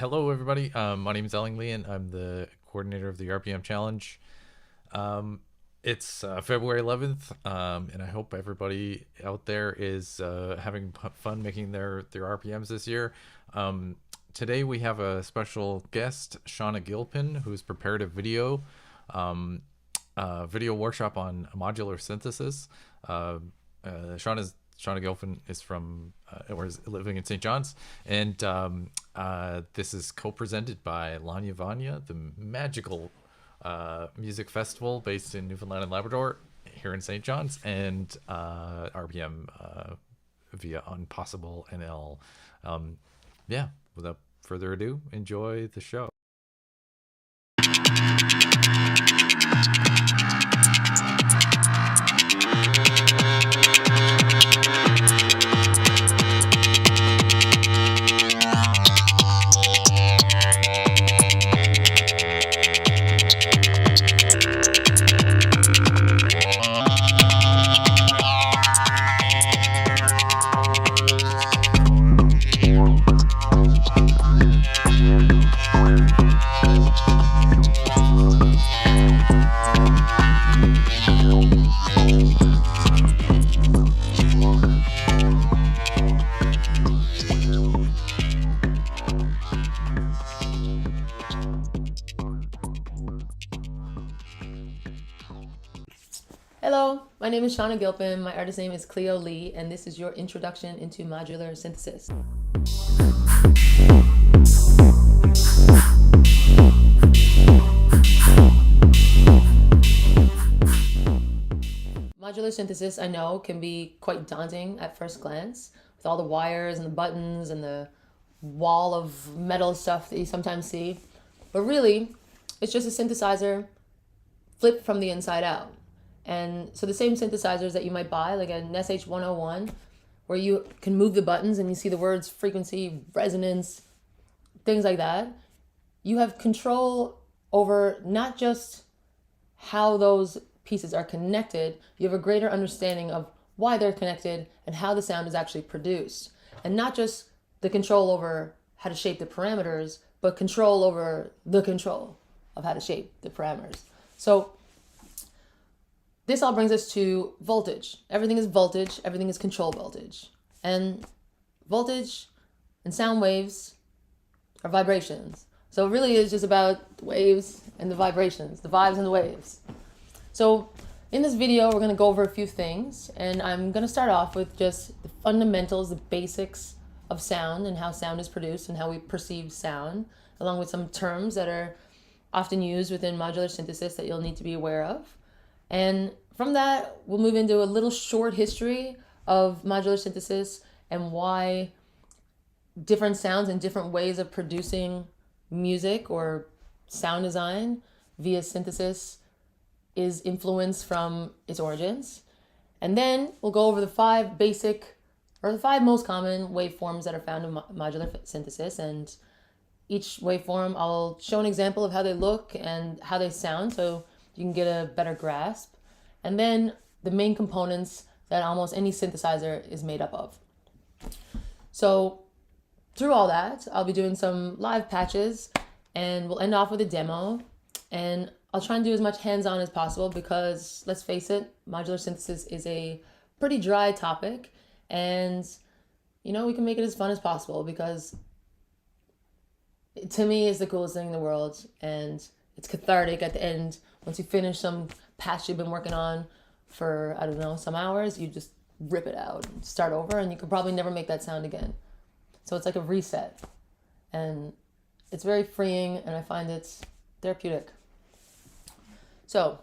Hello, everybody. My name is Ellingly, and I'm the coordinator of the RPM Challenge. Um, it's February 11th, and I hope everybody out there is having fun making their RPMs this year. Today we have a special guest, Shauna Gilpin, who's prepared a um, video workshop on modular synthesis. Uh, Shauna Gilpin is from or is living in St. John's, and this is co-presented by Lawnya Vawnya, the magical music festival based in Newfoundland and Labrador, here in St. John's, and RPM via Unpossible NL. Yeah, without further ado, enjoy the show. Hello, my name is Shauna Gilpin, my artist name is Cleo Lee, and this is your introduction into modular synthesis. Modular synthesis, I know, can be quite daunting at first glance, with all the wires and the buttons and the wall of metal stuff that you sometimes see. But really, it's just a synthesizer flipped from the inside out. And so the same synthesizers that you might buy, like an SH-101, where you can move the buttons and you see the words frequency, resonance, things like that, you have control over not just how those pieces are connected, you have a greater understanding of why they're connected and how the sound is actually produced. And not just the control over how to shape the parameters, but control over the control of how to shape the parameters. So this all brings us to voltage. Everything is voltage, everything is control voltage. And voltage and sound waves are vibrations. So it really is just about the waves and the vibrations, the vibes and the waves. So in this video, we're gonna go over a few things, and I'm gonna start off with just the fundamentals, the basics of sound and how sound is produced and how we perceive sound, along with some terms that are often used within modular synthesis that you'll need to be aware of. And from that, we'll move into a little short history of modular synthesis and why different sounds and different ways of producing music or sound design via synthesis is influenced from its origins. And then we'll go over the five most common waveforms that are found in modular synthesis. And each waveform, I'll show an example of how they look and how they sound so you can get a better grasp. And then the main components that almost any synthesizer is made up of. So through all that, I'll be doing some live patches, and we'll end off with a demo. And I'll try and do as much hands-on as possible because, let's face it, modular synthesis is a pretty dry topic. And, we can make it as fun as possible because to me, it's the coolest thing in the world. And it's cathartic at the end. Once you finish some patch you've been working on for, I don't know, some hours, you just rip it out and start over, and you could probably never make that sound again. So it's like a reset. And it's very freeing, and I find it's therapeutic. So,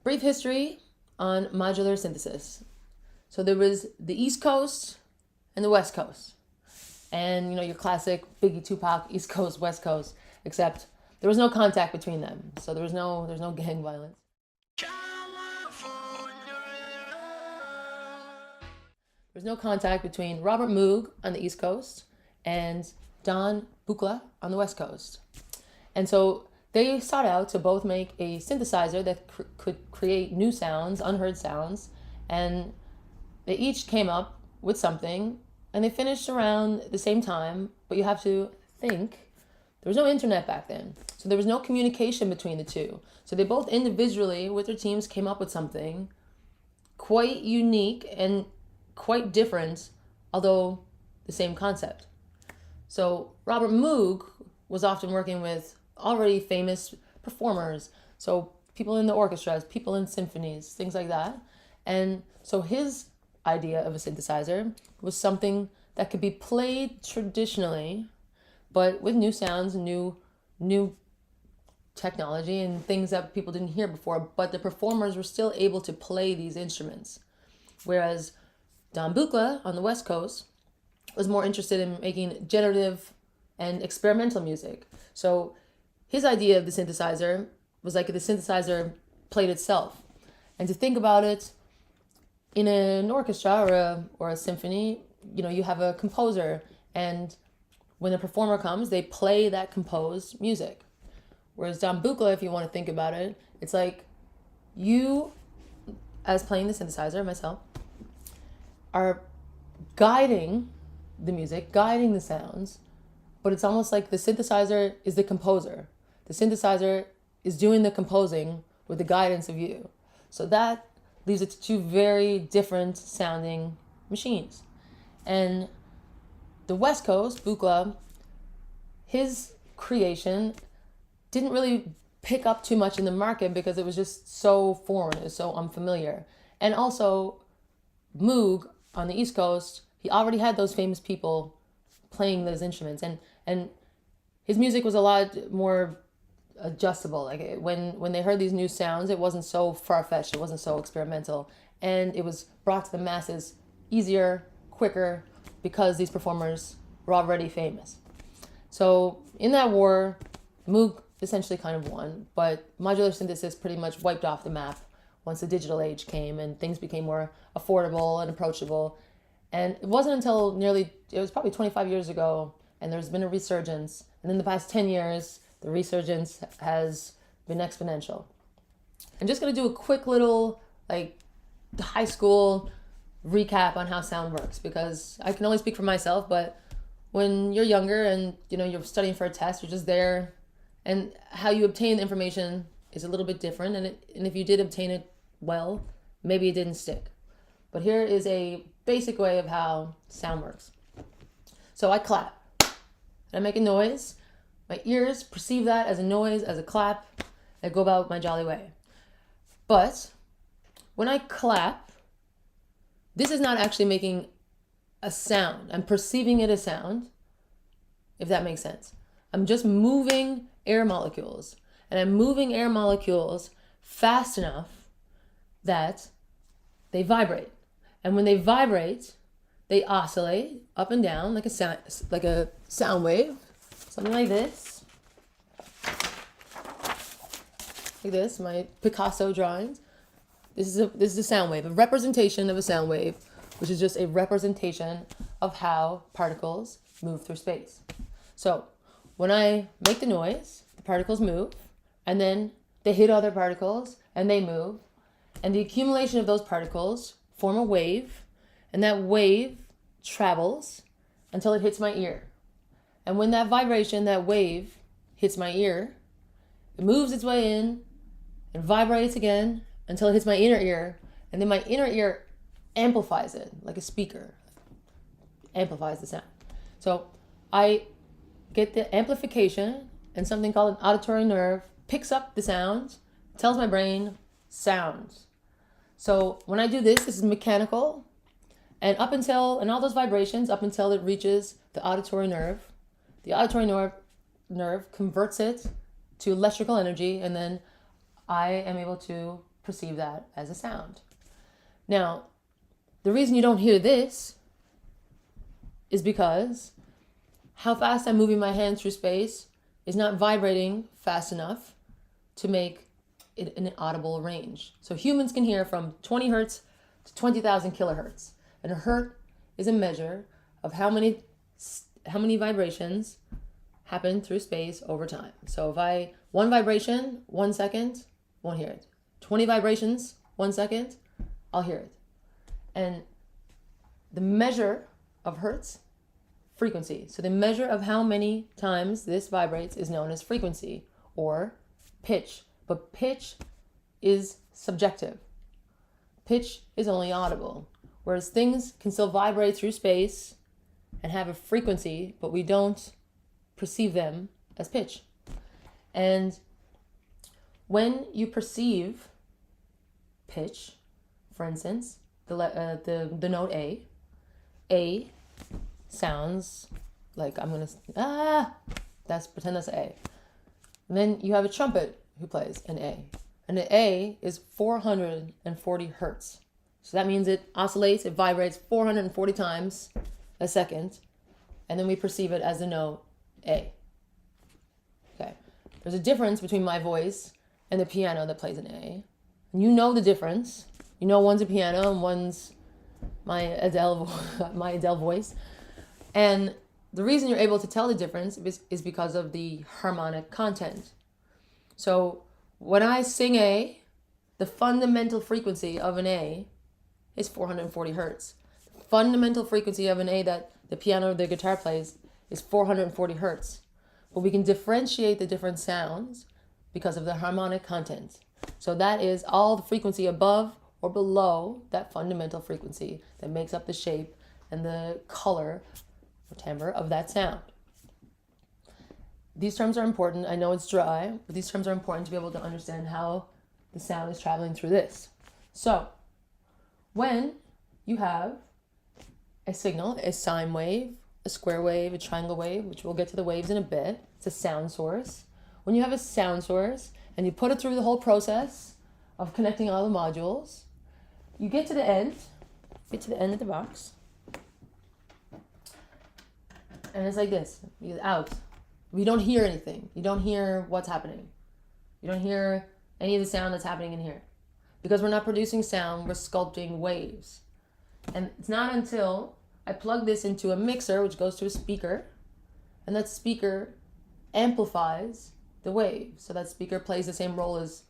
brief history on modular synthesis. So there was the East Coast and the West Coast. And, your classic Biggie Tupac, East Coast, West Coast, except there was no contact between them. So there's no gang violence. There's no contact between Robert Moog on the East Coast and Don Buchla on the West Coast. And so they sought out to both make a synthesizer that could create new sounds, unheard sounds, and they each came up with something, and they finished around the same time, but you have to think There was no internet back then. So there was no communication between the two. So they both individually, with their teams, came up with something quite unique and quite different, although the same concept. So Robert Moog was often working with already famous performers. So people in the orchestras, people in symphonies, things like that. And so his idea of a synthesizer was something that could be played traditionally, but with new sounds, new technology and things that people didn't hear before, but the performers were still able to play these instruments. Whereas Don Buchla on the West Coast was more interested in making generative and experimental music. So his idea of the synthesizer was like the synthesizer played itself. And to think about it, in an orchestra or a symphony, you have a composer, and when the performer comes, they play that composed music. Whereas Don Buchla, if you want to think about it, it's like you, as playing the synthesizer, myself, are guiding the music, guiding the sounds, but it's almost like the synthesizer is the composer. The synthesizer is doing the composing with the guidance of you. So that leaves it to two very different sounding machines. And the West Coast, Buchla, his creation didn't really pick up too much in the market because it was just so foreign, it was so unfamiliar. And also, Moog on the East Coast, he already had those famous people playing those instruments, and his music was a lot more adjustable. Like when they heard these new sounds, it wasn't so far-fetched, it wasn't so experimental, and it was brought to the masses easier, quicker, because these performers were already famous. So in that war, Moog essentially kind of won, but modular synthesis pretty much wiped off the map once the digital age came and things became more affordable and approachable. And it wasn't until it was probably 25 years ago, and there's been a resurgence. And in the past 10 years, the resurgence has been exponential. I'm just going to do a quick little high school recap on how sound works, because I can only speak for myself, but when you're younger and you're studying for a test, you're just there, and how you obtain the information is a little bit different, and if you did obtain it well, maybe it didn't stick. But here is a basic way of how sound works. So I clap, and I make a noise. My ears perceive that as a noise, as a clap. I go about my jolly way. But when I clap, this is not actually making a sound. I'm perceiving it as sound, if that makes sense. I'm just moving air molecules, and I'm moving air molecules fast enough that they vibrate. And when they vibrate, they oscillate up and down like a sound wave, something like this. Like this, my Picasso drawings. This is a sound wave, a representation of a sound wave, which is just a representation of how particles move through space. So when I make the noise, the particles move, and then they hit other particles, and they move, and the accumulation of those particles form a wave, and that wave travels until it hits my ear. And when that vibration, that wave, hits my ear, it moves its way in and vibrates again until it hits my inner ear, and then my inner ear amplifies it like a speaker, amplifies the sound. So I get the amplification, and something called an auditory nerve picks up the sound, tells my brain sounds. So when I do this is mechanical, and all those vibrations, up until it reaches the auditory nerve converts it to electrical energy, and then I am able to perceive that as a sound. Now, the reason you don't hear this is because how fast I'm moving my hand through space is not vibrating fast enough to make it an audible range. So humans can hear from 20 hertz to 20,000 kilohertz. And a hertz is a measure of how many vibrations happen through space over time. So if one vibration, 1 second, won't hear it. 20 vibrations, 1 second, I'll hear it. And the measure of hertz frequency. So the measure of how many times this vibrates is known as frequency or pitch. But pitch is subjective. Pitch is only audible, whereas things can still vibrate through space and have a frequency, but we don't perceive them as pitch. And when you perceive pitch, for instance, the note A sounds like pretend that's A. And then you have a trumpet who plays an A. And the A is 440 hertz. So that means it oscillates, it vibrates 440 times a second. And then we perceive it as the note A. Okay. There's a difference between my voice and the piano that plays an A. And you know the difference. You know one's a piano and one's my Adele voice. And the reason you're able to tell the difference is because of the harmonic content. So when I sing A, the fundamental frequency of an A is 440 hertz. The fundamental frequency of an A that the piano or the guitar plays is 440 hertz. But we can differentiate the different sounds because of the harmonic content. So that is all the frequency above or below that fundamental frequency that makes up the shape and the color or timbre of that sound. These terms are important. I know it's dry, but these terms are important to be able to understand how the sound is traveling through this. So, when you have a signal, a sine wave, a square wave, a triangle wave, which we'll get to the waves in a bit, it's a sound source. When you have a sound source and you put it through the whole process of connecting all the modules, you get to the end of the box, and it's like this. You get out. We don't hear anything. You don't hear what's happening. You don't hear any of the sound that's happening in here. Because we're not producing sound, we're sculpting waves. And it's not until I plug this into a mixer, which goes to a speaker, and that speaker amplifies the wave. So that speaker plays the same role as,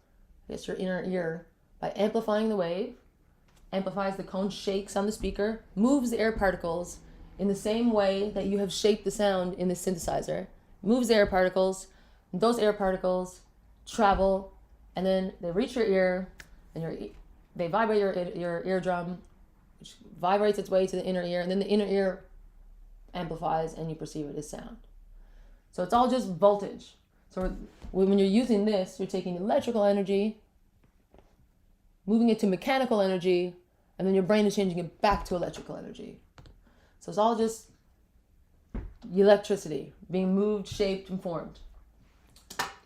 your inner ear by amplifying the wave, amplifies the cone, shakes on the speaker, moves the air particles in the same way that you have shaped the sound in the synthesizer, moves the air particles, and those air particles travel, and then they reach your ear, and they vibrate your eardrum, which vibrates its way to the inner ear, and then the inner ear amplifies, and you perceive it as sound. So it's all just voltage. So when you're using this, you're taking electrical energy, moving it to mechanical energy, and then your brain is changing it back to electrical energy. So it's all just electricity being moved, shaped, and formed.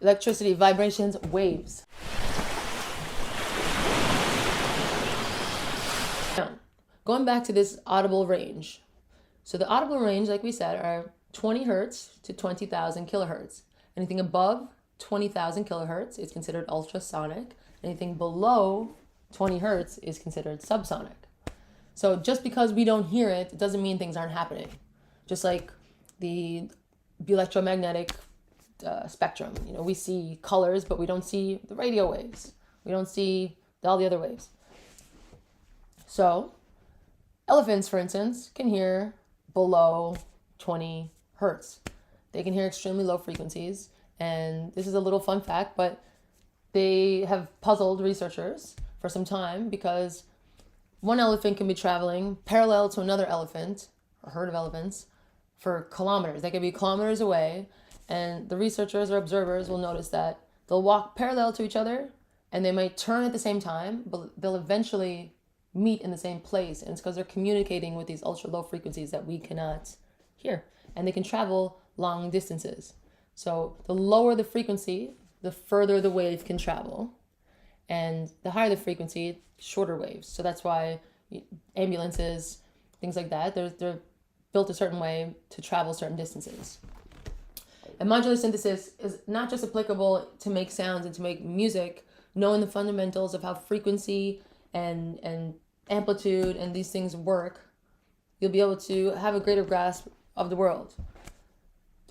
Electricity, vibrations, waves. Now, going back to this audible range. So the audible range, like we said, are 20 hertz to 20,000 kilohertz. Anything above 20,000 kilohertz is considered ultrasonic. Anything below 20 hertz is considered subsonic. So just because we don't hear it, it doesn't mean things aren't happening. Just like the electromagnetic spectrum. We see colors, but we don't see the radio waves. We don't see all the other waves. So elephants, for instance, can hear below 20 hertz. They can hear extremely low frequencies. And this is a little fun fact, but they have puzzled researchers for some time because one elephant can be traveling parallel to another elephant, or herd of elephants, for kilometers. They can be kilometers away, and the researchers or observers will notice that they'll walk parallel to each other, and they might turn at the same time, but they'll eventually meet in the same place, and it's because they're communicating with these ultra low frequencies that we cannot hear, and they can travel long distances. So the lower the frequency, the further the wave can travel, and the higher the frequency, shorter waves. So that's why ambulances, things like that, they're built a certain way to travel certain distances. And modular synthesis is not just applicable to make sounds and to make music, knowing the fundamentals of how frequency and amplitude and these things work, you'll be able to have a greater grasp of the world.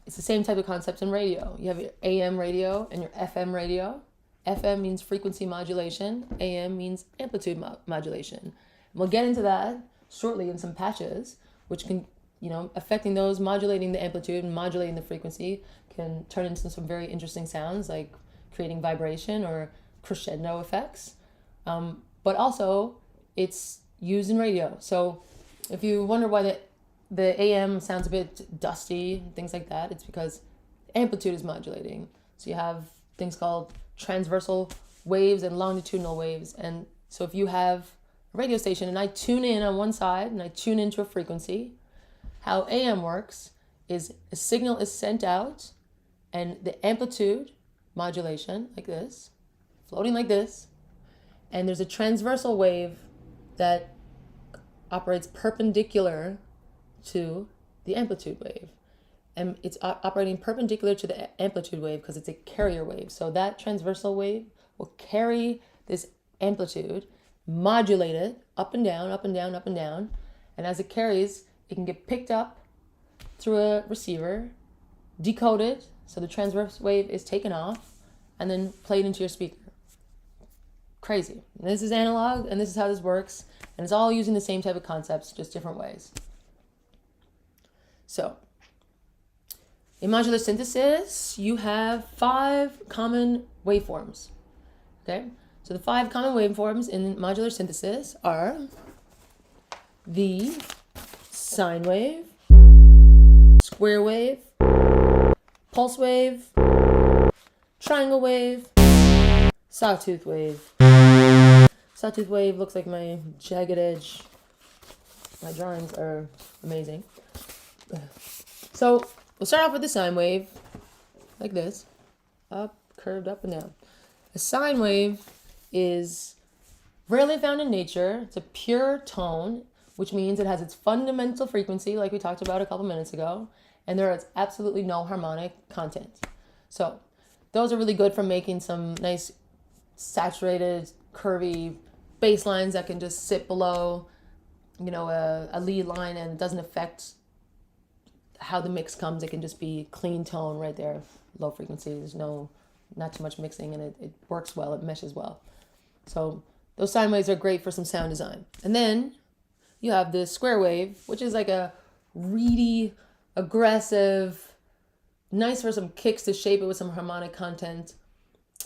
It's the same type of concepts in radio. You have your AM radio and your FM radio. FM means frequency modulation. AM means amplitude modulation. And we'll get into that shortly in some patches, which can affecting those, modulating the amplitude and modulating the frequency can turn into some very interesting sounds, like creating vibration or crescendo effects. But also, it's used in radio. So if you wonder why the AM sounds a bit dusty, things like that, it's because amplitude is modulating. So you have things called transversal waves and longitudinal waves. And so if you have a radio station and I tune in on one side and I tune into a frequency, how AM works is a signal is sent out and the amplitude modulation, like this, floating like this, and there's a transversal wave that operates perpendicular to the amplitude wave. And it's operating perpendicular to the amplitude wave because it's a carrier wave. So that transversal wave will carry this amplitude, modulate it up and down, up and down, up and down. And as it carries, it can get picked up through a receiver, decoded, so the transverse wave is taken off, and then played into your speaker. Crazy. And this is analog, and this is how this works. And it's all using the same type of concepts, just different ways. So, in modular synthesis, you have 5 common waveforms. Okay? So the 5 common waveforms in modular synthesis are the sine wave, square wave, pulse wave, triangle wave, sawtooth wave. Sawtooth wave looks like my jagged edge. My drawings are amazing. So we'll start off with the sine wave, like this, up, curved up and down. A sine wave is rarely found in nature. It's a pure tone, which means it has its fundamental frequency, like we talked about a couple minutes ago, and there is absolutely no harmonic content. So those are really good for making some nice saturated, curvy bass lines that can just sit below, a lead line, and it doesn't affect how the mix comes. It can just be clean tone right there, low frequency. There's not too much mixing, and it works well. It meshes well. So those sine waves are great for some sound design. And then you have the square wave, which is like a reedy, aggressive, nice for some kicks to shape it with some harmonic content.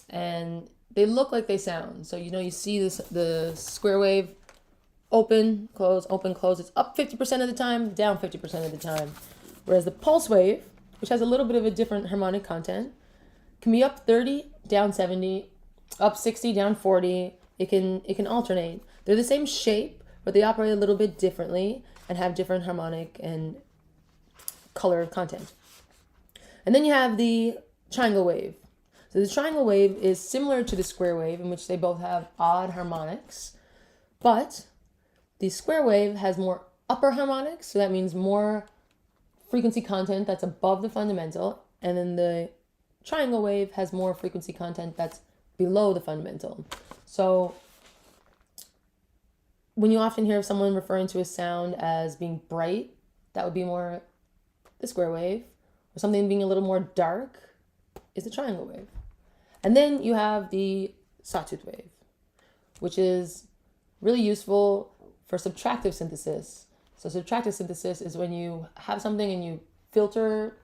And they look like they sound. So, you see the square wave, open, close, open, close. It's up 50% of the time, down 50% of the time. Whereas the pulse wave, which has a little bit of a different harmonic content, can be up 30, down 70, up 60, down 40. It can alternate. They're the same shape, but they operate a little bit differently and have different harmonic and color content. And then you have the triangle wave. So the triangle wave is similar to the square wave, in which they both have odd harmonics, but the square wave has more upper harmonics, so that means more frequency content that's above the fundamental, and then the triangle wave has more frequency content that's below the fundamental. So when you often hear someone referring to a sound as being bright, that would be more the square wave, or something being a little more dark is the triangle wave. And then you have the sawtooth wave, which is really useful for subtractive synthesis. So subtractive synthesis is when you have something and you filter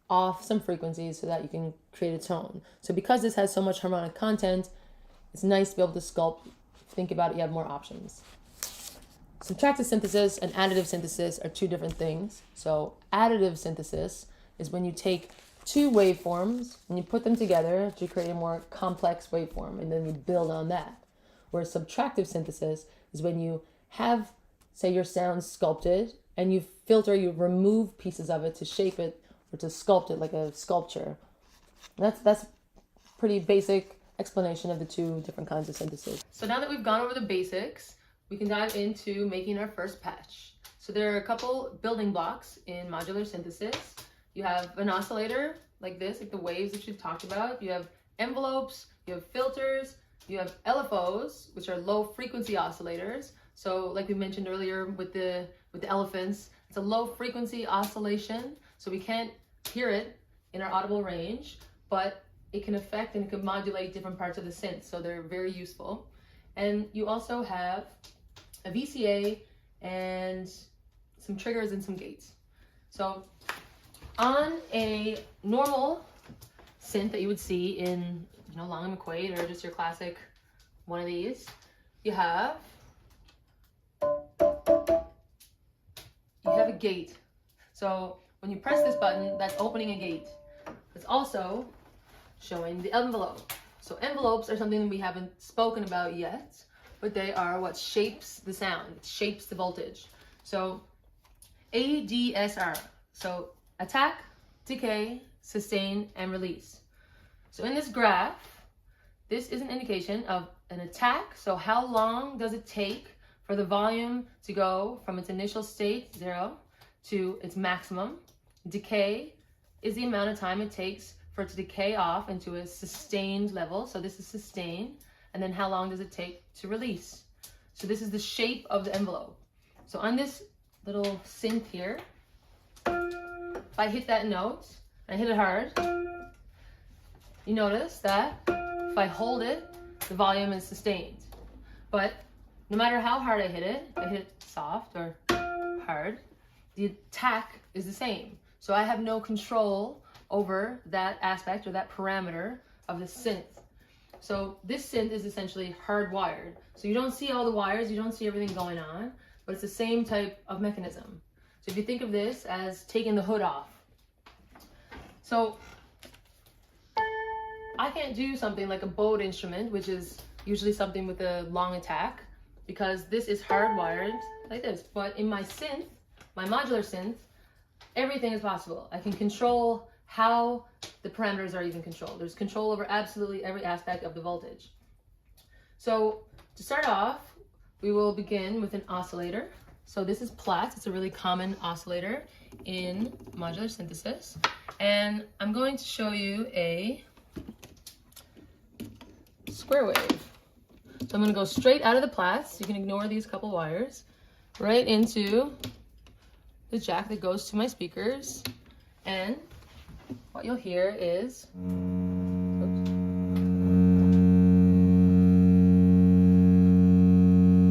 off some frequencies so that you can create a tone. So because this has so much harmonic content, it's nice to be able to sculpt. If you think about it, you have more options. Subtractive synthesis and additive synthesis are 2 different things. So additive synthesis is when you take 2 waveforms and you put them together to create a more complex waveform, and then you build on that. Whereas subtractive synthesis is when you have, say, your sound sculpted and you filter, you remove pieces of it to shape it or to sculpt it like a sculpture. That's pretty basic explanation of the 2 different kinds of synthesis. So now that we've gone over the basics, we can dive into making our first patch. So there are a couple building blocks in modular synthesis. You have an oscillator like this, like the waves that you've talked about. You have envelopes, you have filters, you have LFOs, which are low frequency oscillators. So like we mentioned earlier with the elephants, it's a low frequency oscillation, so we can't hear it in our audible range, but it can affect and it can modulate different parts of the synth, so they're very useful. And you also have a VCA and some triggers and some gates. So on a normal synth that you would see in, Lawnya McQuaid or just your classic one of these, you have a gate. So when you press this button, that's opening a gate. It's also showing the envelope. So envelopes are something that we haven't spoken about yet, but they are what shapes the sound, it shapes the voltage. So ADSR, so attack, decay, sustain, and release. So in this graph, this is an indication of an attack. So how long does it take for the volume to go from its initial state, 0, to its maximum? Decay is the amount of time it takes for it to decay off into a sustained level. So this is sustain. And then how long does it take to release? So this is the shape of the envelope. So on this little synth here, if I hit that note, and I hit it hard, you notice that if I hold it, the volume is sustained. But no matter how hard I hit it soft or hard, the attack is the same. So I have no control over that aspect or that parameter of the synth. So this synth is essentially hardwired. So you don't see all the wires, you don't see everything going on, but it's the same type of mechanism. So if you think of this as taking the hood off. So I can't do something like a bowed instrument, which is usually something with a long attack, because this is hardwired like this. But in my synth, my modular synth, everything is possible. I can control how the parameters are even controlled. There's control over absolutely every aspect of the voltage. So to start off, we will begin with an oscillator. So this is Platts. It's a really common oscillator in modular synthesis. And I'm going to show you a square wave. So I'm going to go straight out of the Platts. You can ignore these couple wires. Right into the jack that goes to my speakers. And what you'll hear is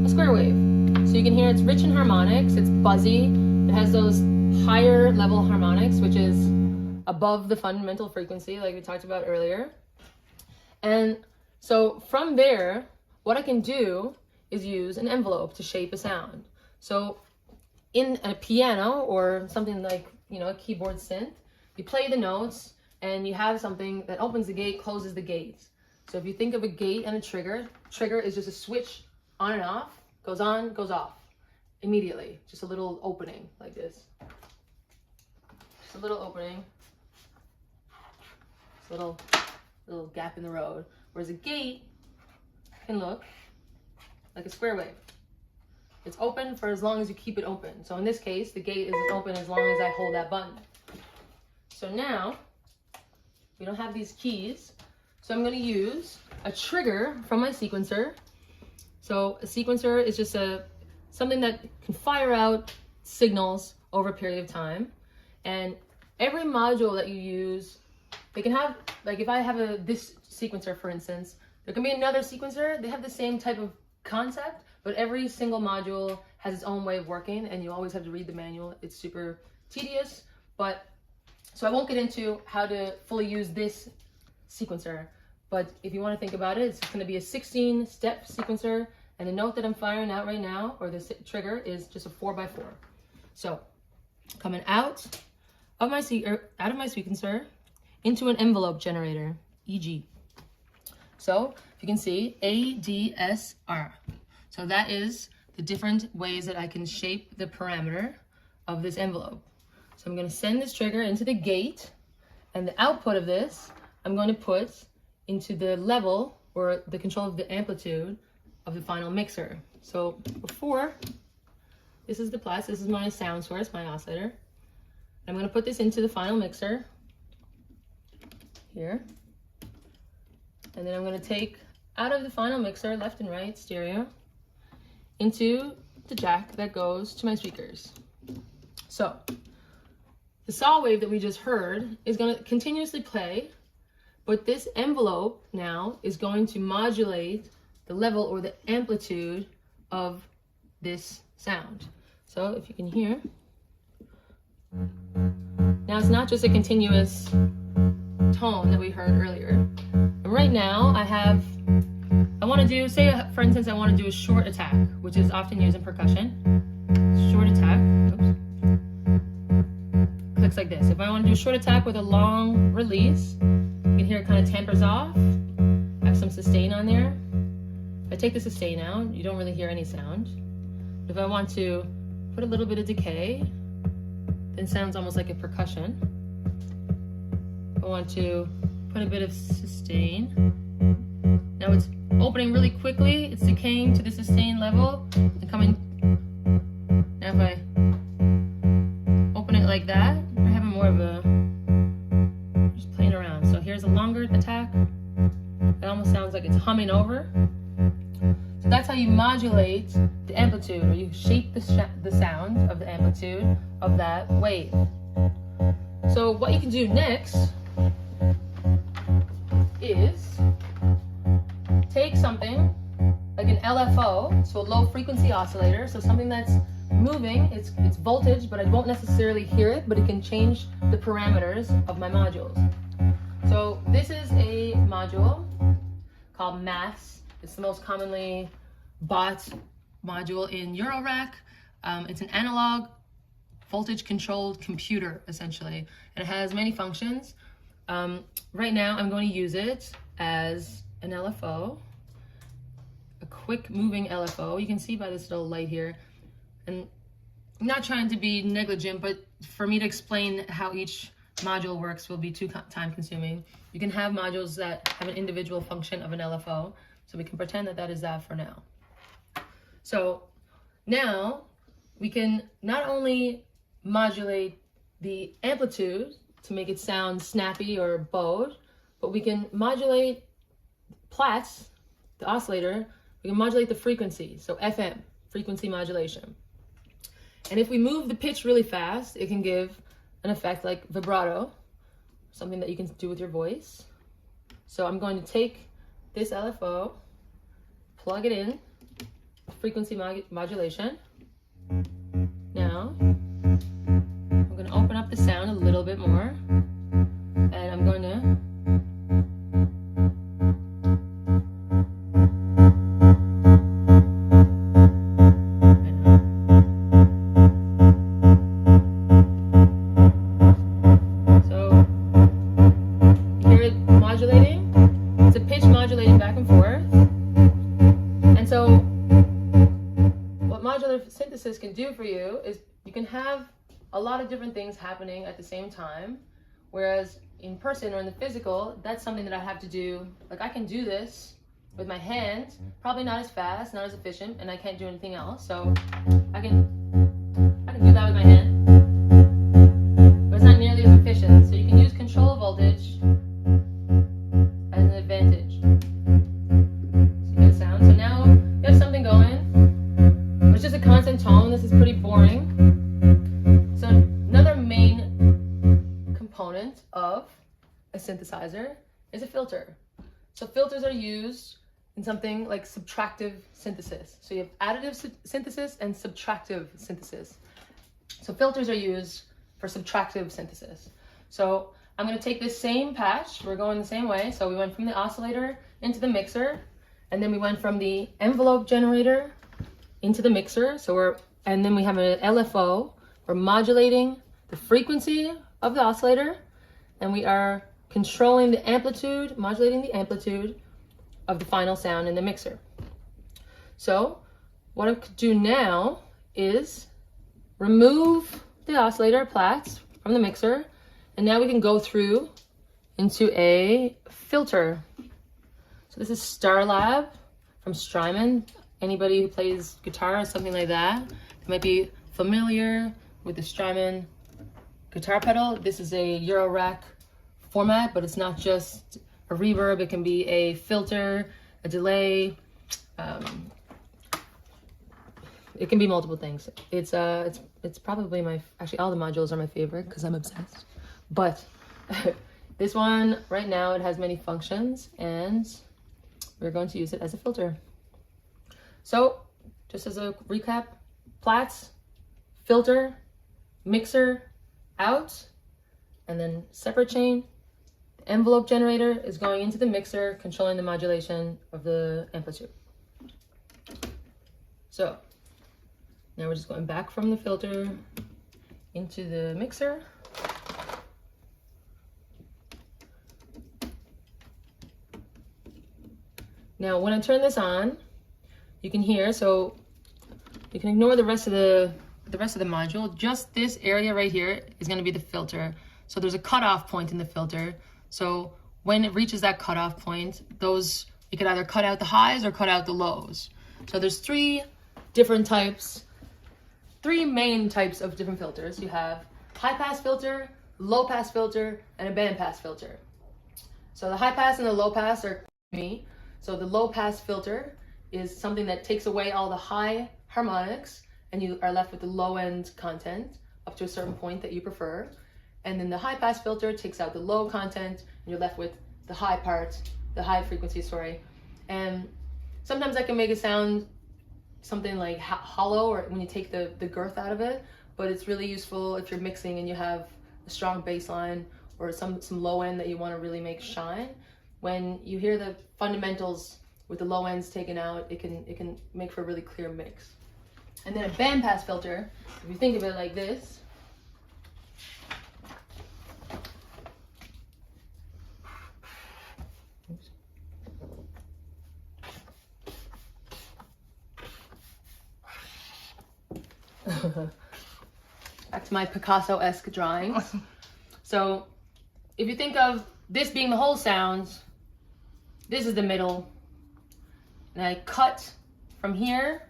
a square wave. So you can hear it's rich in harmonics, it's buzzy, it has those higher level harmonics, which is above the fundamental frequency like we talked about earlier. And so from there, what I can do is use an envelope to shape a sound. So in a piano or something like, a keyboard synth, you play the notes and you have something that opens the gate, closes the gate. So if you think of a gate and a trigger is just a switch on and off, goes on, goes off immediately. Just a little opening like this. Just a little opening. Just a little gap in the road. Whereas a gate can look like a square wave. It's open for as long as you keep it open. So in this case, the gate is open as long as I hold that button. So now, we don't have these keys, so I'm going to use a trigger from my sequencer. So a sequencer is just something that can fire out signals over a period of time. And every module that you use, they can have, like if I have this sequencer, for instance, there can be another sequencer. They have the same type of concept, but every single module has its own way of working, and you always have to read the manual. It's super tedious, but so I won't get into how to fully use this sequencer, but if you want to think about it, it's going to be a 16-step sequencer, and the note that I'm firing out right now, or the trigger, is just a 4x4. So coming out of my sequencer into an envelope generator, EG. So you can see ADSR. So that is the different ways that I can shape the parameter of this envelope. So I'm going to send this trigger into the gate, and the output of this I'm going to put into the level or the control of the amplitude of the final mixer. So before, this is the Platts, this is my sound source, my oscillator. I'm going to put this into the final mixer here. And then I'm going to take out of the final mixer, left and right, stereo, into the jack that goes to my speakers. So the saw wave that we just heard is going to continuously play, but this envelope now is going to modulate the level or the amplitude of this sound. So if you can hear, Now it's not just a continuous tone that we heard earlier. And right now I want to do, say for instance, I want to do a short attack, which is often used in percussion. Short attack, oops. Clicks like this. If I want to do a short attack with a long release, you can hear it kind of tampers off. I have some sustain on there. If I take the sustain out, you don't really hear any sound. If I want to put a little bit of decay, then it sounds almost like a percussion. If I want to put a bit of sustain. Now it's opening really quickly, it's decaying to the sustain level and coming. Now if I open it like that, we're having more of a, just playing around. So here's a longer attack. It almost sounds like it's humming over. So that's how you modulate the amplitude, or you shape the sound of the amplitude of that wave. So what you can do next is take something like an LFO, so a low frequency oscillator, so something that's moving, it's voltage, but I won't necessarily hear it, but it can change the parameters of my modules. So this is a module called Maths. It's the most commonly bought module in Eurorack. It's an analog voltage controlled computer, essentially, and it has many functions. Right now I'm going to use it as an LFO, a quick moving LFO. You can see by this little light here, and I'm not trying to be negligent, but for me to explain how each module works will be too time consuming. You can have modules that have an individual function of an LFO, so we can pretend that that is that for now. So now we can not only modulate the amplitude to make it sound snappy or bowed, but we can modulate Platts, the oscillator, we can modulate the frequency, so FM, frequency modulation. And if we move the pitch really fast, it can give an effect like vibrato, something that you can do with your voice. So I'm going to take this LFO, plug it in, frequency modulation. Now, I'm going to open up the sound a little bit more, and I'm going to can do for you is you can have a lot of different things happening at the same time, whereas in person or in the physical, that's something that I have to do. Like I can do this with my hand, probably not as fast, not as efficient, and I can't do anything else. So I can do that with my hand, but it's not nearly as efficient. So you can use control voltage as an advantage. See that sound? So now you have something going. It's just a constant tone. This is pretty boring. So another main component of a synthesizer is a filter. So filters are used in something like subtractive synthesis. So you have additive synthesis and subtractive synthesis. So filters are used for subtractive synthesis. So I'm going to take this same patch. We're going the same way. So we went from the oscillator into the mixer, and then we went from the envelope generator into the mixer. And then we have an LFO. We're modulating the frequency of the oscillator, and we are controlling the amplitude, modulating the amplitude of the final sound in the mixer. So what I could do now is remove the oscillator Platts from the mixer, and now we can go through into a filter. So this is Starlab from Strymon. Anybody who plays guitar or something like that might be familiar with the Strymon guitar pedal. This is a Eurorack format, but it's not just a reverb. It can be a filter, a delay. It can be multiple things. It's probably actually all the modules are my favorite because I'm obsessed. But this one right now, it has many functions, and we're going to use it as a filter. So just as a recap, Platts, filter, mixer, out, and then separate chain. The envelope generator is going into the mixer, controlling the modulation of the amplitude. So now we're just going back from the filter into the mixer. Now when I turn this on, you can hear, so you can ignore the rest of the module. Just this area right here is going to be the filter. So there's a cutoff point in the filter. So when it reaches that cutoff point, you could either cut out the highs or cut out the lows. So there's three main types of different filters. You have high pass filter, low pass filter, and a band pass filter. So the high pass and the low pass are me. So the low pass filter is something that takes away all the high harmonics, and you are left with the low end content up to a certain point that you prefer. And then the high pass filter takes out the low content, and you're left with the high part, the high frequency, And sometimes that can make it sound something like hollow, or when you take the girth out of it, but it's really useful if you're mixing and you have a strong bass line or some low end that you want to really make shine. When you hear the fundamentals with the low ends taken out, it can make for a really clear mix. And then a band pass filter, if you think of it like this, back to my Picasso-esque drawings. So if you think of this being the whole sound, this is the middle, and I cut from here.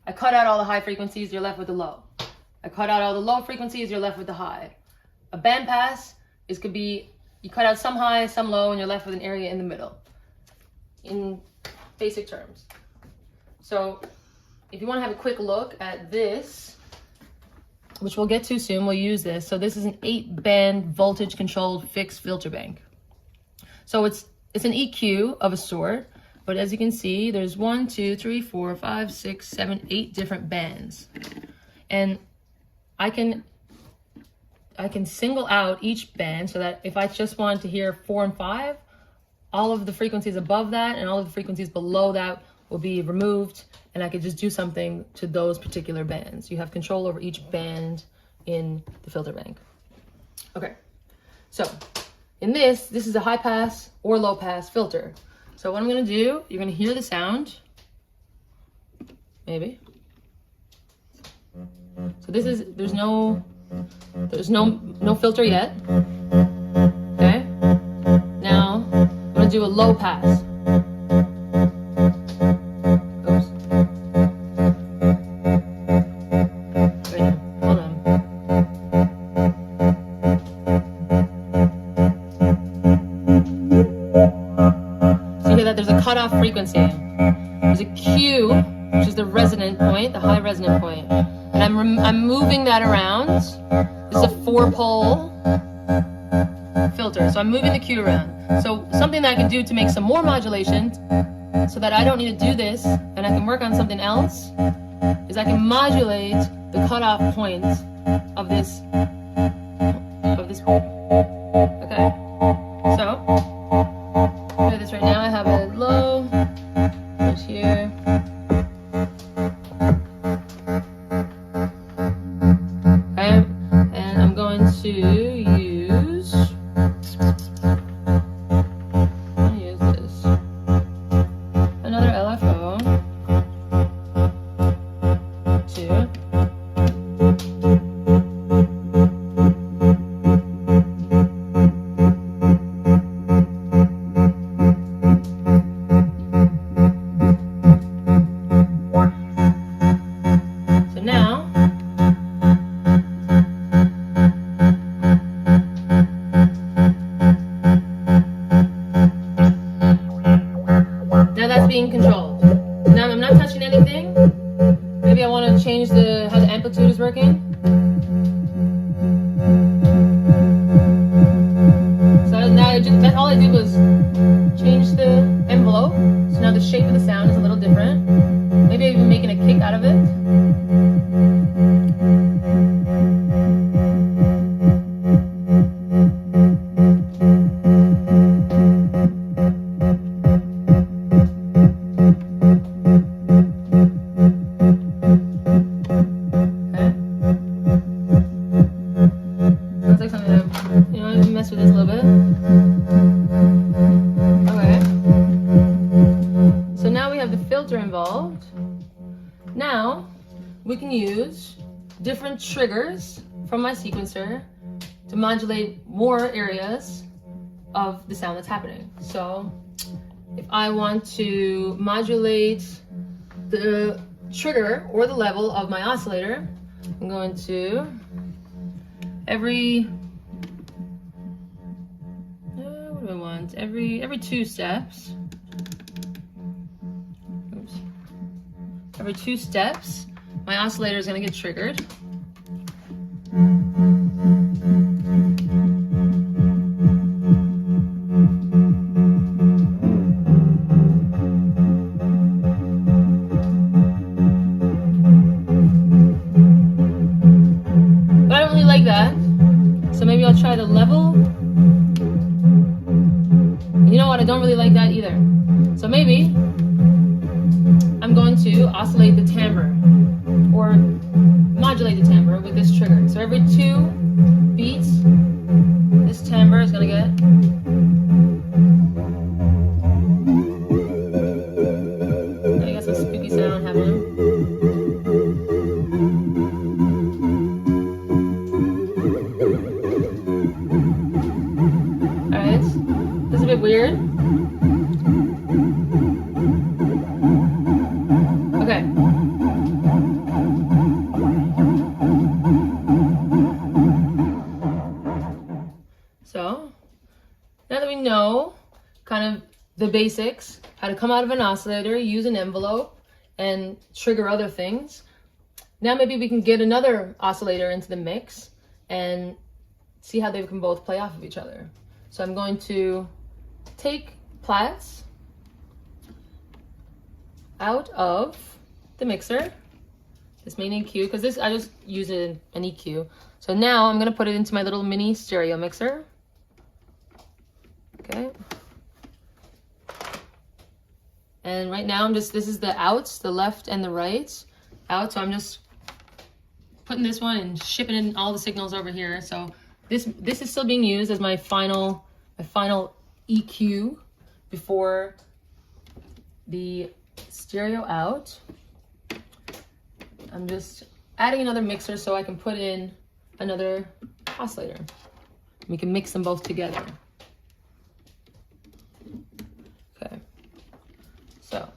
I cut out all the high frequencies, you're left with the low. I cut out all the low frequencies, you're left with the high. A band pass could be, you cut out some high, some low, and you're left with an area in the middle, in basic terms. So if you want to have a quick look at this, which we'll get to soon, we'll use this. So this is an 8-band voltage controlled fixed filter bank. So it's an EQ of a sort, but as you can see, there's 1, 2, 3, 4, 5, 6, 7, 8 different bands. And I can single out each band so that if I just wanted to hear 4 and 5, all of the frequencies above that and all of the frequencies below that will be removed, and I could just do something to those particular bands. You have control over each band in the filter bank. Okay, so in this is a high pass or low pass filter. So what I'm gonna do, you're gonna hear the sound, maybe. So this is, there's no filter yet. Okay, now I'm gonna do a low pass. Cutoff frequency. There's a Q, which is the resonant point, the high resonant point, and I'm moving that around. This is a 4-pole filter, so I'm moving the Q around. So something that I can do to make some more modulation, so that I don't need to do this and I can work on something else, is I can modulate the cutoff point of this. Okay, so do this right now. I have a low right here. Okay, and I'm going to use this. Another LFO. 2. Being controlled. Now I'm not touching anything. Maybe I want to change how the amplitude is working. So now that's all I did was change the envelope. So now the shape of the sound is a little different. Maybe even making a kick out of it. Now, we can use different triggers from my sequencer to modulate more areas of the sound that's happening. So if I want to modulate the trigger or the level of my oscillator, I'm going to every 2 steps. Oops. Every 2 steps, my oscillator is going to get triggered. But I don't really like that, so maybe I'll try the level. You know what? I don't really like that either. So maybe I'm going to oscillate the timbre or modulate the timbre with this trigger. So every 2 beats, this timbre is going to get. I got some spooky sound happening. Alright, this is a bit weird. Okay. So, now that we know kind of the basics, how to come out of an oscillator, use an envelope, and trigger other things, now maybe we can get another oscillator into the mix and see how they can both play off of each other. So I'm going to take Platts out of the mixer, this main EQ, because this I just use an EQ. So now I'm going to put it into my little mini stereo mixer. Okay. And right now this is the outs, the left and the right out. So I'm just putting this one and shipping in all the signals over here. So this is still being used as my final EQ before the stereo out. I'm just adding another mixer so I can put in another oscillator. We can mix them both together. Okay. So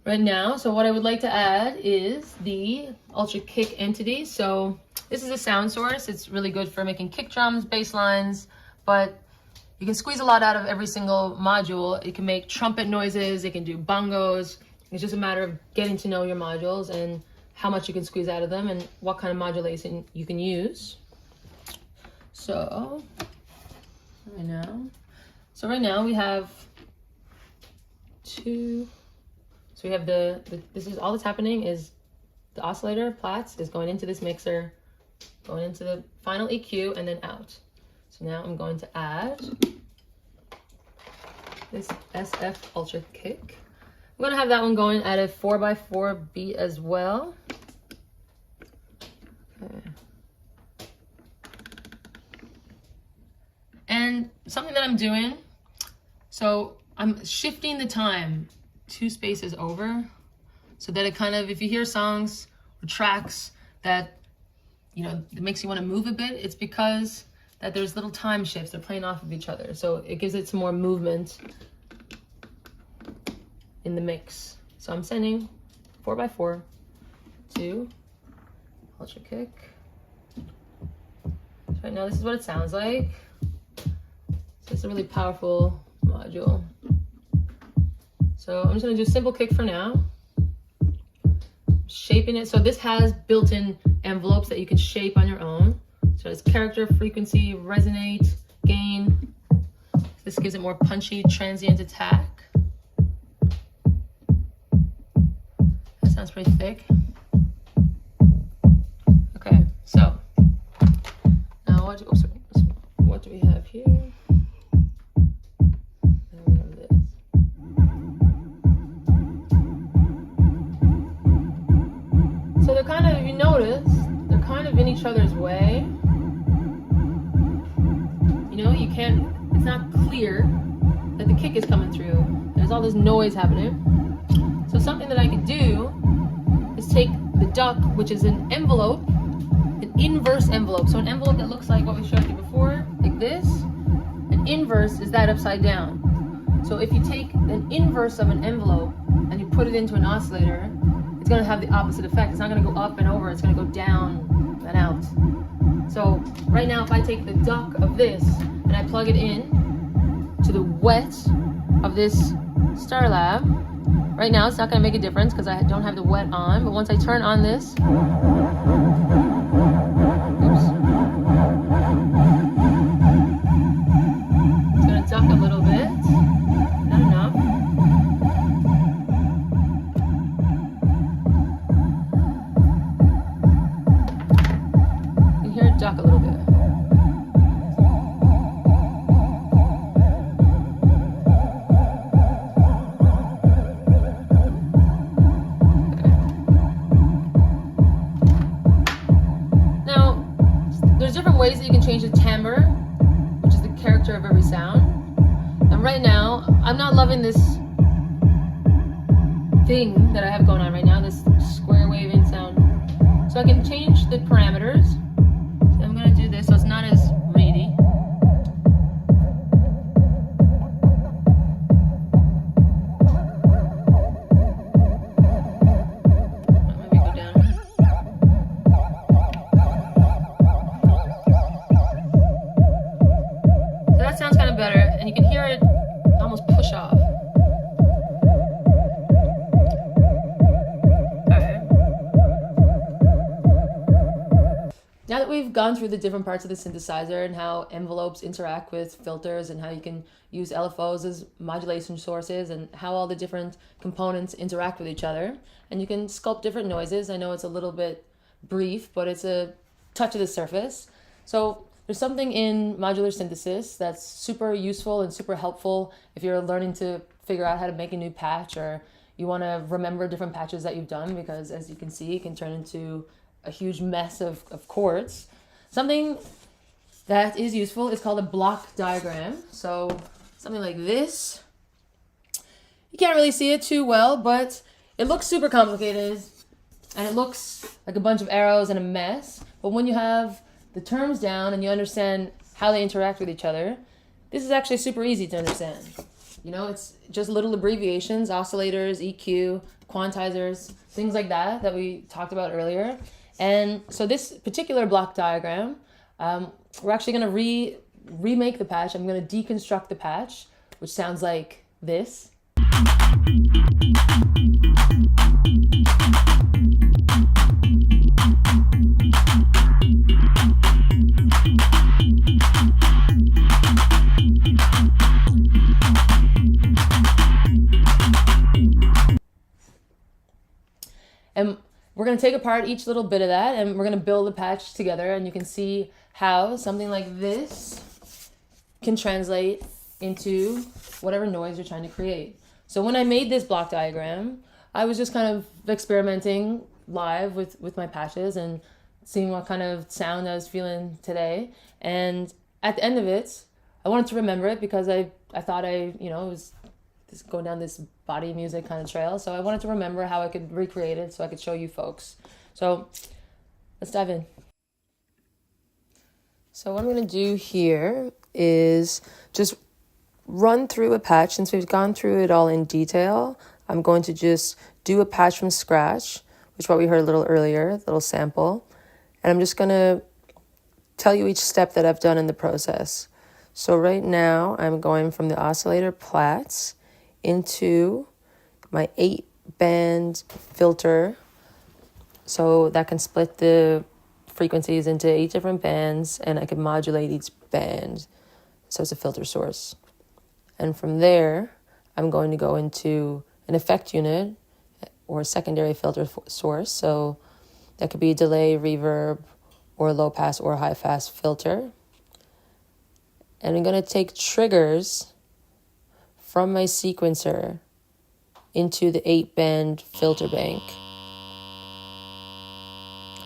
right now, so what I would like to add is the Ultra Kick entity. So this is a sound source. It's really good for making kick drums, bass lines, but you can squeeze a lot out of every single module. It can make trumpet noises, it can do bongos. It's just a matter of getting to know your modules and how much you can squeeze out of them and what kind of modulation you can use. So right now we have 2. So we have this is all that's happening is the oscillator Platts is going into this mixer, going into the final EQ and then out. So now I'm going to add this SF Ultra Kick. I'm going to have that one going at a 4x4 beat as well. Okay. And something that I'm doing, so I'm shifting the time 2 spaces over so that it kind of, if you hear songs or tracks that, you know, it makes you want to move a bit, it's because that there's little time shifts. They're playing off of each other. So it gives it some more movement in the mix. So I'm sending 4x4 to Ultra Kick. So right now this is what it sounds like. So it's a really powerful module. So I'm just gonna do simple kick for now. Shaping it, so this has built-in envelopes that you can shape on your own. So it's character, frequency, resonate, gain. This gives it more punchy, transient attack. That sounds pretty thick. Okay, so now what do we have here? Then we have this. So they're kind of, if you notice, they're kind of in each other's way. You know, you can't, it's not clear that the kick is coming through. There's all this noise happening. So something that I could do is take the duck, which is an envelope, an inverse envelope. So an envelope that looks like what we showed you before, like this. An inverse is that upside down. So if you take an inverse of an envelope and you put it into an oscillator, it's going to have the opposite effect. It's not going to go up and over, it's going to go down and out. So right now, if I take the duck of this and I plug it in to the wet of this Star Lab, right now it's not going to make a difference because I don't have the wet on, but once I turn on this, oops, it's going to duck a little bit, not enough. You can hear it duck a little bit. Ways that you can change the timbre, which is the character of every sound. And right now, I'm not loving this thing that I have going on right now, this square waving sound. So I can change the parameters. So I'm going to do this so it's not as reedy. Maybe go down. That sounds kind of better, and you can hear it almost push off. Okay. Now that we've gone through the different parts of the synthesizer and how envelopes interact with filters and how you can use LFOs as modulation sources and how all the different components interact with each other, and you can sculpt different noises. I know it's a little bit brief, but it's a touch of the surface. So there's something in modular synthesis that's super useful and super helpful if you're learning to figure out how to make a new patch or you want to remember different patches that you've done, because as you can see, it can turn into a huge mess of chords. Something that is useful is called a block diagram. So something like this. You can't really see it too well, but it looks super complicated and it looks like a bunch of arrows and a mess. But when you have the terms down and you understand how they interact with each other, this is actually super easy to understand. You know, it's just little abbreviations, oscillators, EQ, quantizers, things like that we talked about earlier. And so this particular block diagram, we're actually going to remake the patch. I'm going to deconstruct the patch, which sounds like this. And we're going to take apart each little bit of that and we're going to build a patch together, and you can see how something like this can translate into whatever noise you're trying to create. So when I made this block diagram, I was just kind of experimenting live with my patches and seeing what kind of sound I was feeling today. And at the end of it, I wanted to remember it because I thought it was just going down this body music kind of trail. So I wanted to remember how I could recreate it so I could show you folks. So let's dive in. So what I'm going to do here is just run through a patch. Since we've gone through it all in detail, I'm going to just do a patch from scratch, which is what we heard a little earlier, a little sample. And I'm just going to tell you each step that I've done in the process. So right now I'm going from the oscillator plats into my 8-band filter. So that can split the frequencies into 8 different bands, and I can modulate each band. So it's a filter source. And from there, I'm going to go into an effect unit or a secondary filter source. So that could be delay, reverb, or low pass or high pass filter. And I'm going to take triggers from my sequencer into the 8-band filter bank.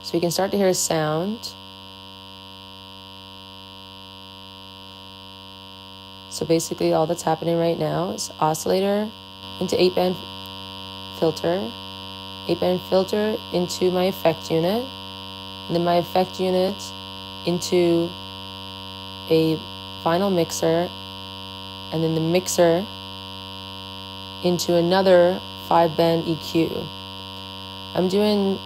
So you can start to hear a sound. So basically all that's happening right now is oscillator into 8-band filter, 8-band filter into my effect unit, and then my effect unit into a vinyl mixer, and then the mixer into another 5-band EQ. I'm doing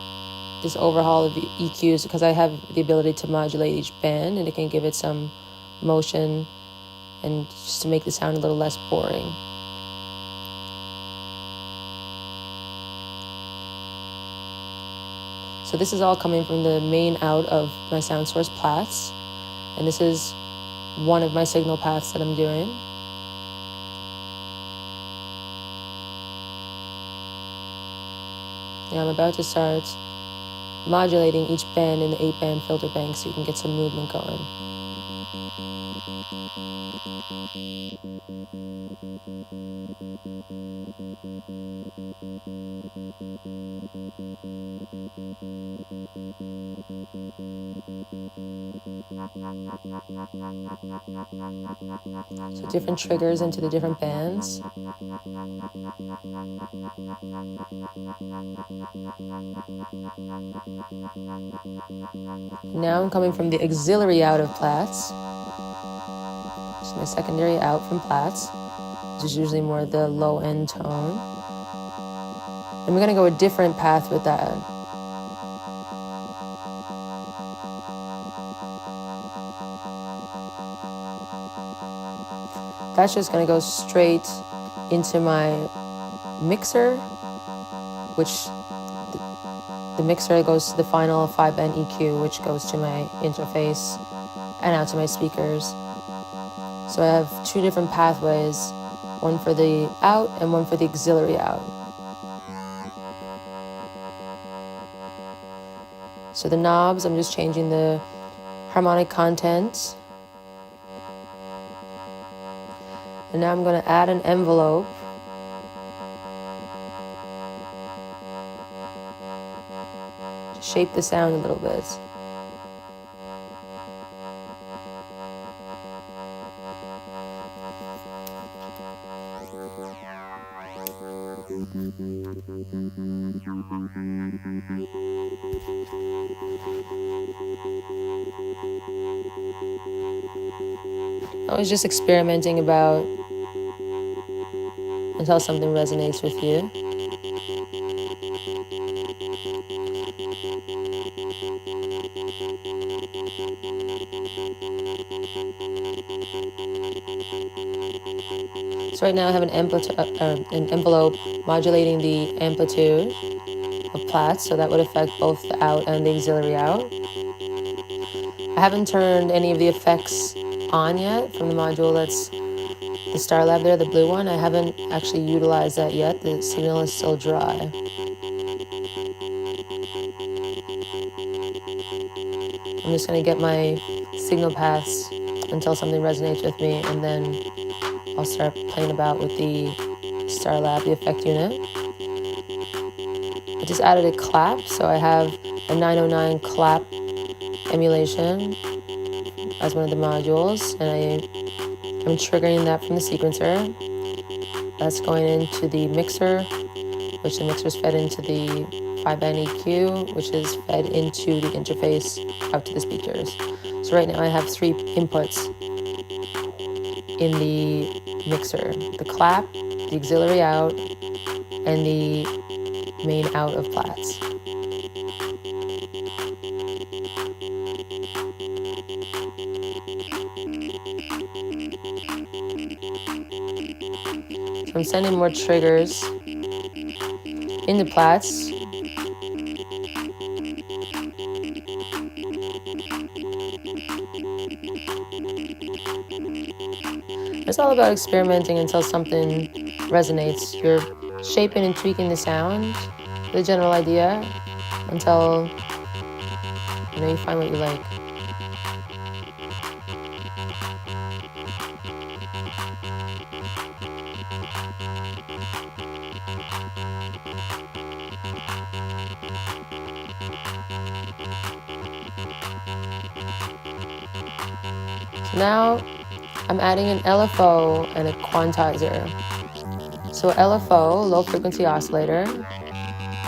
this overhaul of EQs because I have the ability to modulate each band, and it can give it some motion and just to make the sound a little less boring. So this is all coming from the main out of my sound source paths, and this is one of my signal paths that I'm doing. Now I'm about to start modulating each band in the 8-band filter bank so you can get some movement going. So different triggers into the different bands. Now I'm coming from the auxiliary out of Platts. So my secondary out from Platts, which is usually more the low end tone. And we're gonna go a different path with that. That's just gonna go straight into my mixer, which the mixer goes to the final 5-band EQ, which goes to my interface and out to my speakers. So I have two different pathways, one for the out and one for the auxiliary out. So the knobs, I'm just changing the harmonic content. And now I'm going to add an envelope. To shape the sound a little bit. I was just experimenting about until something resonates with you. So right now I have an envelope modulating the amplitude of Platts, so that would affect both the out and the auxiliary out. I haven't turned any of the effects on yet from the module that's the Star Lab there, the blue one. I haven't actually utilized that yet. The signal is still dry. I'm just going to get my signal paths until something resonates with me, and then I'll start playing about with the Star Lab, the effect unit. I just added a clap, so I have a 909 clap emulation as one of the modules, and I'm triggering that from the sequencer. That's going into the mixer, which the mixer's fed into the 5-band EQ, which is fed into the interface out to the speakers. So right now I have 3 inputs in the mixer: the clap, the auxiliary out, and the main out of Platts. So I'm sending more triggers into Platts. It's all about experimenting until something resonates. You're shaping and tweaking the sound, the general idea, until you find what you like. So now I'm adding an LFO and a quantizer. So LFO, low frequency oscillator,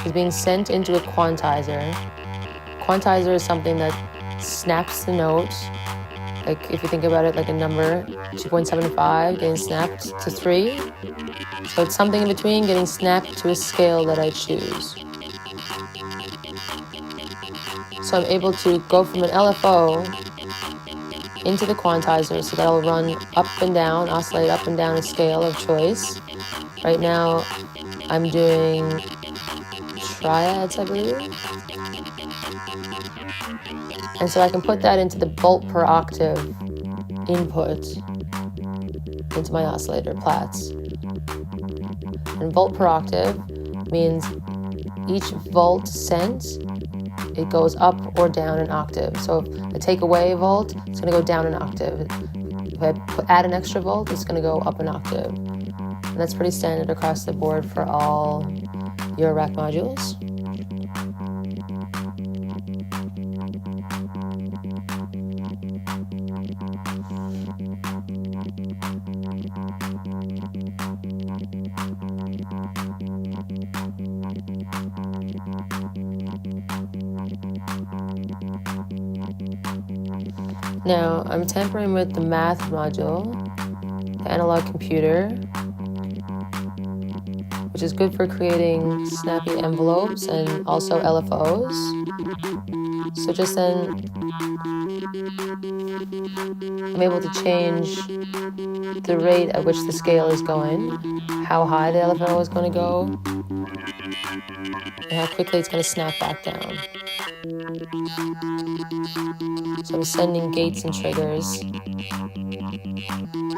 is being sent into a quantizer. Quantizer is something that snaps the note, like if you think about it like a number, 2.75 getting snapped to 3. So it's something in between getting snapped to a scale that I choose. So I'm able to go from an LFO into the quantizer so that I'll run up and down, oscillate up and down a scale of choice. Right now I'm doing triads, I believe. And so I can put that into the volt per octave input into my oscillator plats. And volt per octave means each volt sent, it goes up or down an octave. So if I take away a volt, it's going to go down an octave. If I add an extra volt, it's going to go up an octave. And that's pretty standard across the board for all your rack modules. Now, I'm tampering with the math module, the analog computer, which is good for creating snappy envelopes and also LFOs. So just then, I'm able to change the rate at which the scale is going, how high the LFO is going to go, and how quickly it's going to snap back down. So I'm sending gates and triggers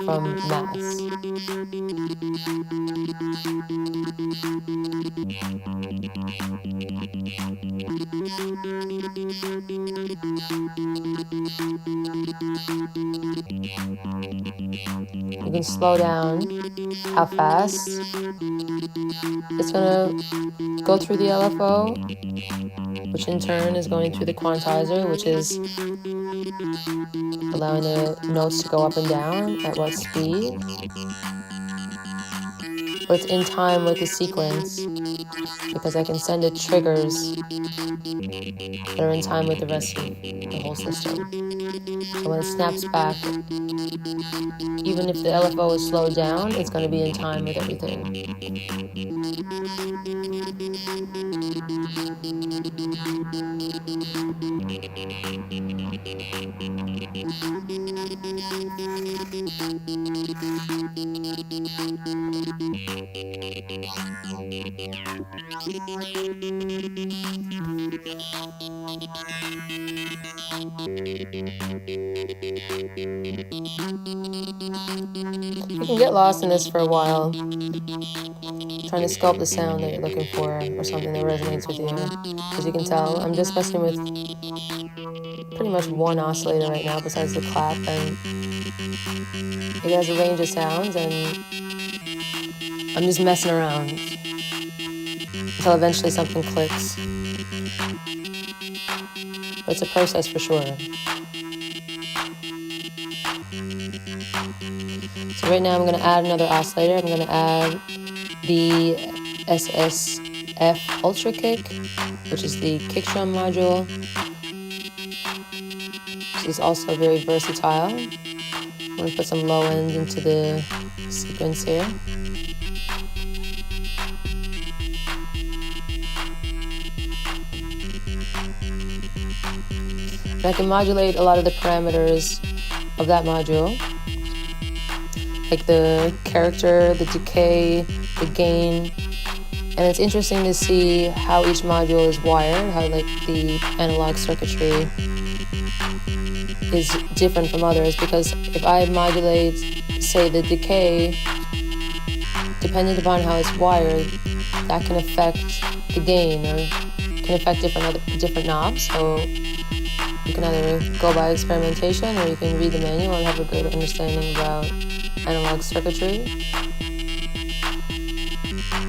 from maths. You can slow down how fast it's going to go through the LFO, which in turn is going through the quantizer, which is allowing the notes to go up and down at what speed. But it's in time with the sequence because I can send it triggers that are in time with the rest of the whole system. So when it snaps back, even if the LFO is slowed down, it's going to be in time with everything. You can get lost in this for a while, trying to sculpt the sound that you're looking for or something that resonates with you. As you can tell, I'm just messing with pretty much one oscillator right now besides the clap, and it has a range of sounds, and I'm just messing around until eventually something clicks. But it's a process for sure. So right now I'm going to add another oscillator. I'm going to add the SSF Ultra Kick, which is the kick drum module. This is also very versatile. I'm going to put some low end into the sequence here. And I can modulate a lot of the parameters of that module, like the character, the decay, the gain. And it's interesting to see how each module is wired, how like the analog circuitry is different from others, because if I modulate, say, the decay, depending upon how it's wired, that can affect the gain or can affect different knobs. So you can either go by experimentation or you can read the manual and have a good understanding about analog circuitry.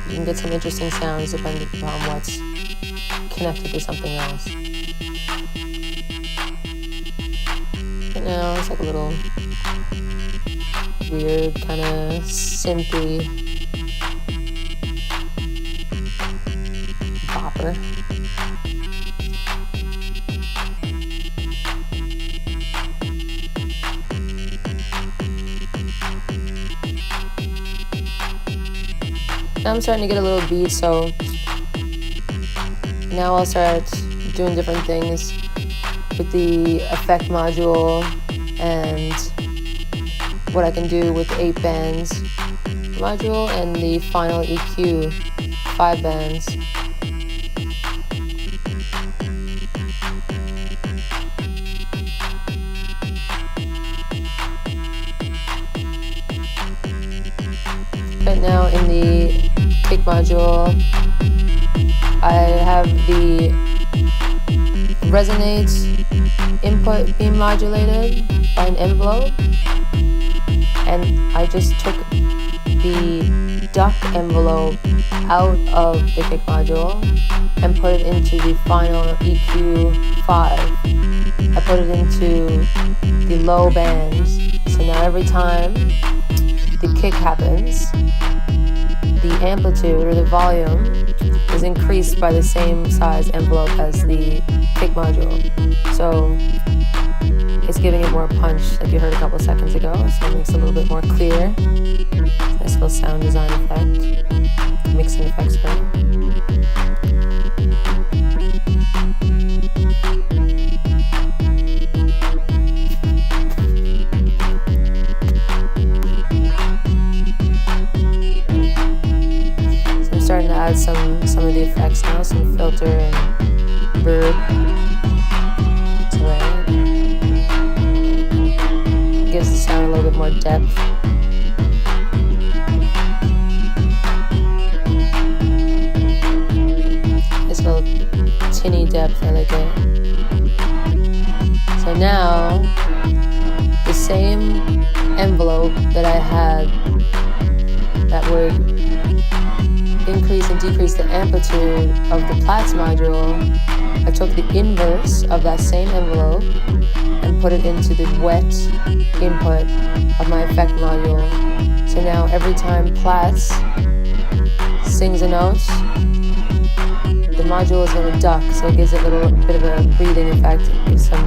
You can get some interesting sounds depending upon what's connected to something else. But now it's like a little weird kind of synthy over. Now I'm starting to get a little beat, so now I'll start doing different things with the effect module and what I can do with the 8 bands module and the final EQ 5 bands. Right now in the kick module, I have the resonate input being modulated by an envelope, and I just took the duck envelope out of the kick module and put it into the final EQ 5. I put it into the low bands, so now every time the kick happens, the amplitude or the volume is increased by the same size envelope as the kick module. So it's giving it more punch, like you heard a couple seconds ago, so it makes it a little bit more clear. Nice little sound design effect, mixing effects there. Starting to add some of the effects now, some filter and reverb to it. Gives the sound a little bit more depth. This little tinny depth, I like it. So now, the same envelope that I had that would increase and decrease the amplitude of the Platts module, I took the inverse of that same envelope and put it into the wet input of my effect module. So now every time Platts sings a note, the module is going to duck, so it gives it a little bit of a breathing effect. It gives some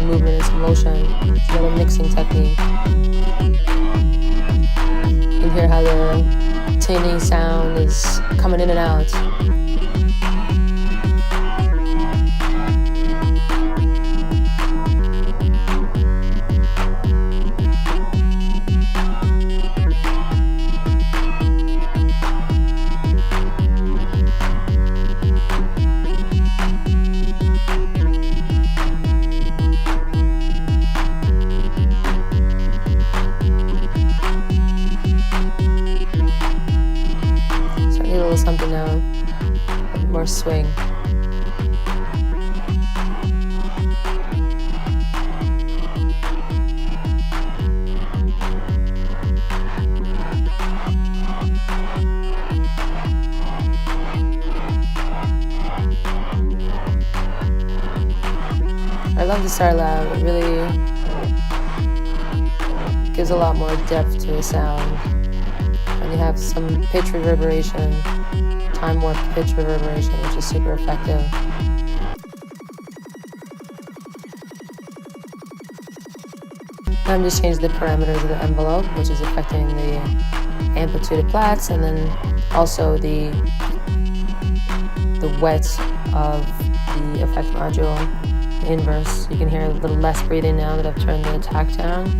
movement and some motion. It's another mixing technique. You can hear how the tinny sound is coming in and out. Something now, more swing. I love the Star Lab. It really gives a lot more depth to the sound. And you have some pitch reverberation, time warp pitch reverberation, which is super effective. I'm just changing the parameters of the envelope, which is affecting the amplitude of Platts, and then also the wet of the effect module, the inverse. You can hear a little less breathing now that I've turned the attack down.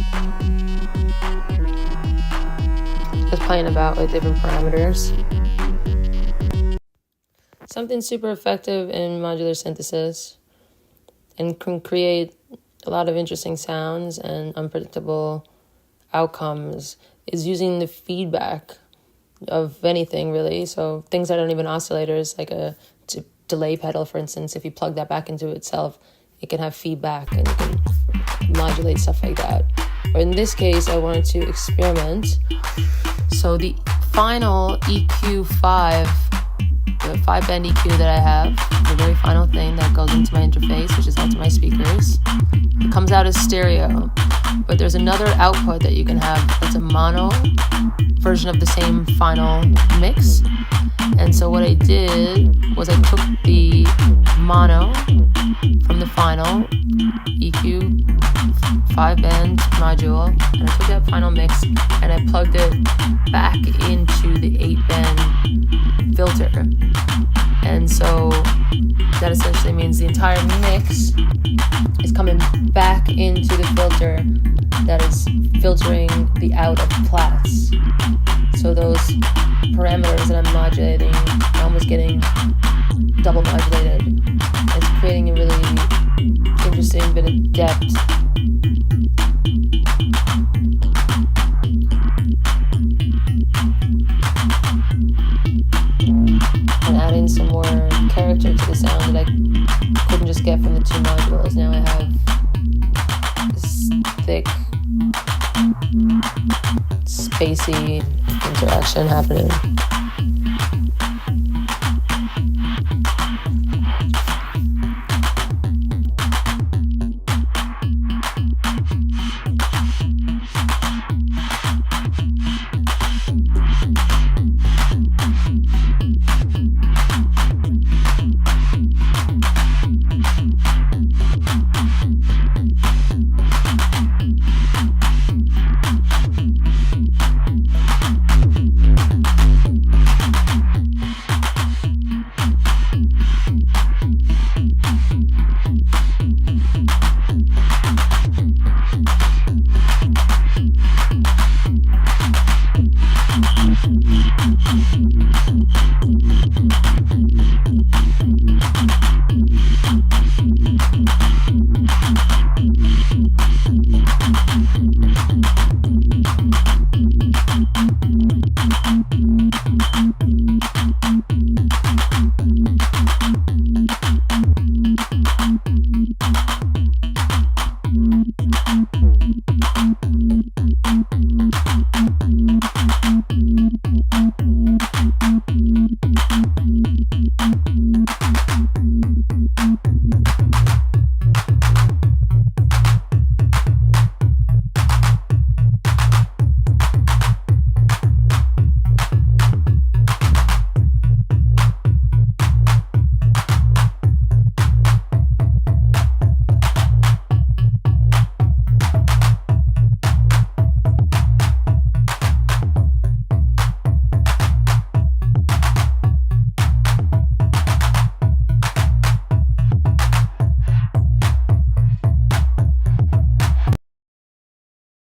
Just playing about with different parameters. Something super effective in modular synthesis and can create a lot of interesting sounds and unpredictable outcomes is using the feedback of anything, really. So things that aren't even oscillators, like a delay pedal, for instance, if you plug that back into itself, it can have feedback and you can modulate stuff like that. Or in this case, I wanted to experiment. So the final EQ5, the 5-band EQ that I have, the very final thing that goes into my interface, which is out to my speakers, it comes out as stereo. But there's another output that you can have that's a mono version of the same final mix. And so what I did was I took the mono from the final EQ 5-band module, and I took that final mix and I plugged it back into the 8-band filter. And so that essentially means the entire mix is coming back into the filter that is filtering the out of plats. So those parameters that I'm modulating, I'm almost getting double modulated. It's creating a really interesting bit of depth. And adding some more character to the sound that I couldn't just get from the two modules. Now I have this thick, spacey interaction happening.